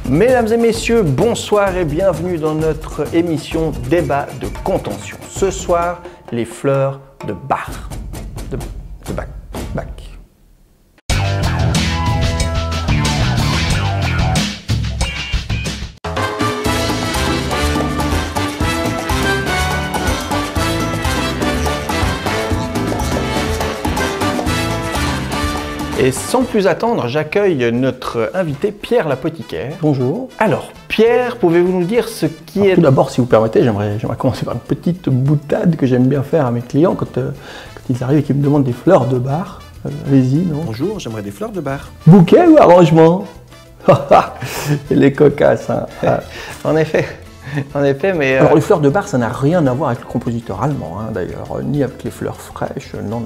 Mesdames et messieurs, bonsoir et bienvenue dans notre émission Débat de contention. Ce soir, les fleurs de Bach. De Bach. Et sans plus attendre, j'accueille notre invité Pierre l'apothicaire. Bonjour. Alors, Pierre, pouvez-vous nous dire ce qui est... Tout d'abord, si vous permettez, j'aimerais commencer par une petite boutade que j'aime bien faire à mes clients quand ils arrivent et qu'ils me demandent des fleurs de bar. Allez-y, non? Bonjour, j'aimerais des fleurs de bar. Bouquet ou arrangement? Les cocasses, hein. En effet, mais... Alors les fleurs de bar, ça n'a rien à voir avec le compositeur allemand, hein, d'ailleurs, ni avec les fleurs fraîches, non.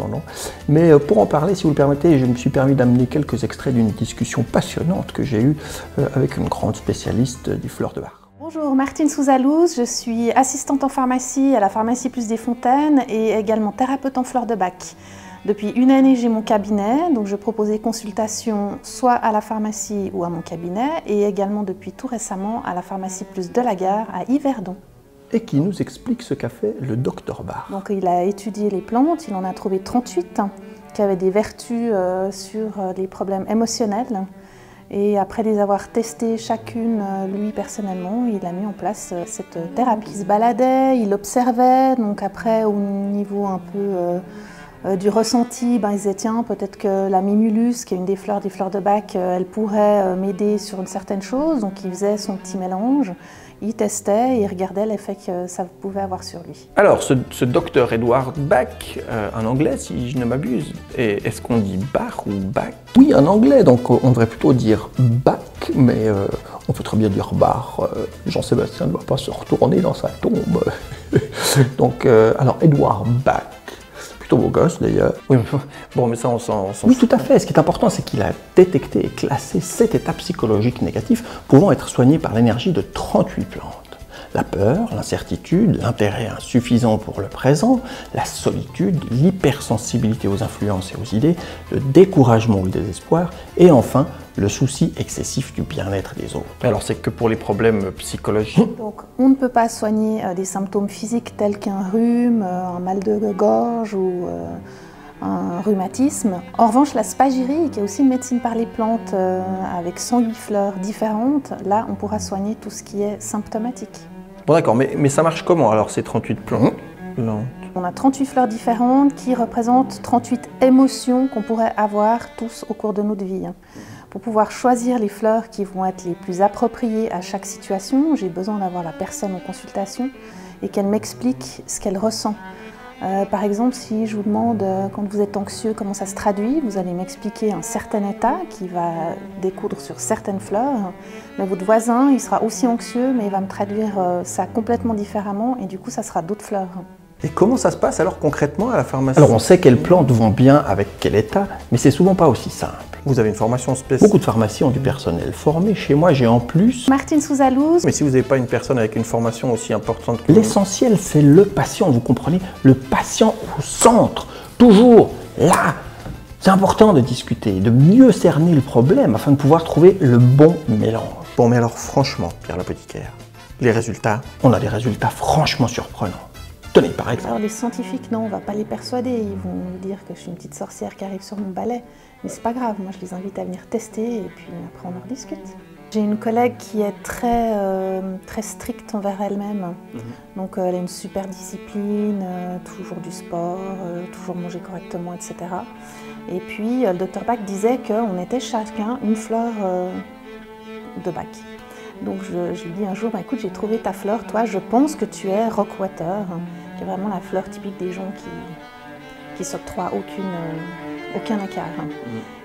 Mais pour en parler, si vous le permettez, je me suis permis d'amener quelques extraits d'une discussion passionnante que j'ai eue avec une grande spécialiste des fleurs de bar. Bonjour, Martine Souzalouz, je suis assistante en pharmacie à la pharmacie Plus des Fontaines et également thérapeute en fleurs de Bach. Depuis une année, j'ai mon cabinet, donc je propose des consultations soit à la pharmacie ou à mon cabinet, et également depuis tout récemment à la pharmacie Plus de la Gare à Yverdon. Et qui nous explique ce qu'a fait le docteur Bach. Donc il a étudié les plantes, il en a trouvé 38 qui avaient des vertus sur les problèmes émotionnels. Et après les avoir testées chacune, lui personnellement, il a mis en place cette thérapie. Il se baladait, il observait, donc après au niveau un peu... du ressenti, il disait tiens, peut-être que la mimulus, qui est une des fleurs de Bach, elle pourrait m'aider sur une certaine chose. Donc il faisait son petit mélange, il testait et il regardait l'effet que ça pouvait avoir sur lui. Alors, ce docteur Edward Bach, en anglais, si je ne m'abuse, est-ce qu'on dit Bach ou Bach? Oui, en anglais, donc on devrait plutôt dire Bach, mais on peut très bien dire Bach. Jean-Sébastien ne va pas se retourner dans sa tombe. Donc, alors Edward Bach. Beau gosse d'ailleurs. Oui, bon, mais ça on s'en... Oui, tout à fait. Ce qui est important, c'est qu'il a détecté et classé 7 états psychologiques négatifs pouvant être soignés par l'énergie de 38 plantes. La peur, l'incertitude, l'intérêt insuffisant pour le présent, la solitude, l'hypersensibilité aux influences et aux idées, le découragement ou le désespoir, et enfin, le souci excessif du bien-être des autres. Alors c'est que pour les problèmes psychologiques? Donc on ne peut pas soigner des symptômes physiques tels qu'un rhume, un mal de gorge ou un rhumatisme. En revanche, la spagyrie, qui est aussi une médecine par les plantes avec 108 fleurs différentes, là on pourra soigner tout ce qui est symptomatique. Bon d'accord, mais ça marche comment alors ces 38 plantes? On a 38 fleurs différentes qui représentent 38 émotions qu'on pourrait avoir tous au cours de notre vie. Pour pouvoir choisir les fleurs qui vont être les plus appropriées à chaque situation, j'ai besoin d'avoir la personne en consultation et qu'elle m'explique ce qu'elle ressent. Par exemple, si je vous demande quand vous êtes anxieux comment ça se traduit, vous allez m'expliquer un certain état qui va découdre sur certaines fleurs, mais votre voisin il sera aussi anxieux mais il va me traduire ça complètement différemment et du coup ça sera d'autres fleurs. Et comment ça se passe alors concrètement à la pharmacie? Alors on sait quelles plantes vont bien avec quel état, mais c'est souvent pas aussi simple. Vous avez une formation spéciale? Beaucoup de pharmacies ont du personnel formé. Chez moi, j'ai en plus... Martine Souzalouz. Mais si vous n'avez pas une personne avec une formation aussi importante que... L'essentiel, c'est le patient, vous comprenez? Le patient au centre, toujours là. C'est important de discuter, de mieux cerner le problème afin de pouvoir trouver le bon mélange. Bon, mais alors franchement, Pierre l'apothicaire, les résultats? On a des résultats franchement surprenants. Tenez, par exemple. Alors les scientifiques, non, on ne va pas les persuader. Ils vont nous dire que je suis une petite sorcière qui arrive sur mon balai. Mais c'est pas grave, moi je les invite à venir tester et puis après on en rediscute. J'ai une collègue qui est très stricte envers elle-même. Donc elle a une super discipline, toujours du sport, toujours manger correctement, etc. Et puis le docteur Bach disait qu'on était chacun une fleur de Bach. Donc je lui dis un jour, écoute, j'ai trouvé ta fleur, toi, je pense que tu es Rockwater, qui est vraiment la fleur typique des gens qui s'octroient aucun écart.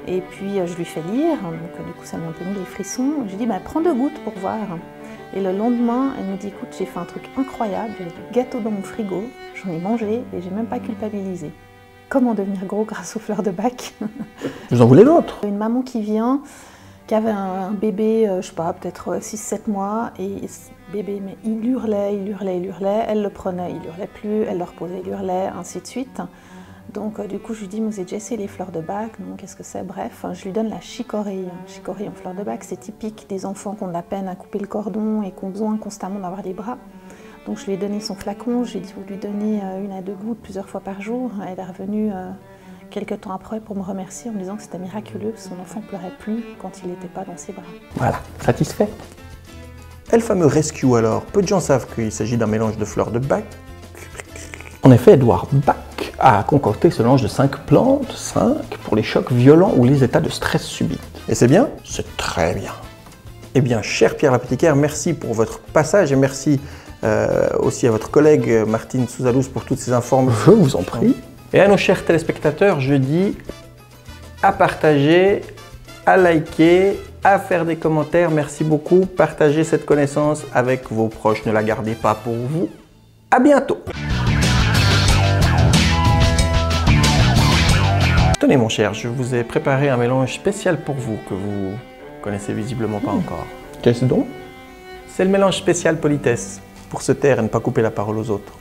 Et puis je lui fais lire, donc du coup ça m'a un peu mis les frissons. Je lui dis, prends 2 gouttes pour voir. Et le lendemain, elle me dit, écoute, j'ai fait un truc incroyable, j'ai du gâteau dans mon frigo, j'en ai mangé et j'ai même pas culpabilisé. Comment devenir gros grâce aux fleurs de Bach? Vous en voulez d'autres? Une maman qui vient, qui avait un bébé, je sais pas, peut-être 6-7 mois, et ce bébé, mais il hurlait, elle le prenait, il hurlait plus, elle le reposait, il hurlait, ainsi de suite. Donc du coup, je lui dis, vous avez déjà essayé les fleurs de bac? Non, qu'est-ce que c'est? Bref, je lui donne la chicorée. Chicorée en fleurs de bac, c'est typique des enfants qui ont de la peine à couper le cordon et qui ont besoin constamment d'avoir les bras. Donc je lui ai donné son flacon, j'ai dit, vous lui donnez 1 à 2 gouttes plusieurs fois par jour. Elle est revenue quelques temps après pour me remercier en me disant que c'était miraculeux, que son enfant ne pleurait plus quand il n'était pas dans ses bras. Voilà, satisfait. Et le fameux rescue alors? Peu de gens savent qu'il s'agit d'un mélange de fleurs de bac. En effet, Edouard Bach a concocté ce mélange de 5 plantes, 5 pour les chocs violents ou les états de stress subit. Et c'est bien? C'est très bien. Eh bien, cher Pierre l'apothicaire, merci pour votre passage et merci aussi à votre collègue Martine Souzalouz pour toutes ces informations. Je vous en prie. Et à nos chers téléspectateurs, je dis à partager, à liker, à faire des commentaires. Merci beaucoup. Partagez cette connaissance avec vos proches. Ne la gardez pas pour vous. À bientôt. Tenez mon cher, je vous ai préparé un mélange spécial pour vous que vous connaissez visiblement pas encore. Qu'est-ce donc? C'est le mélange spécial politesse pour se taire et ne pas couper la parole aux autres.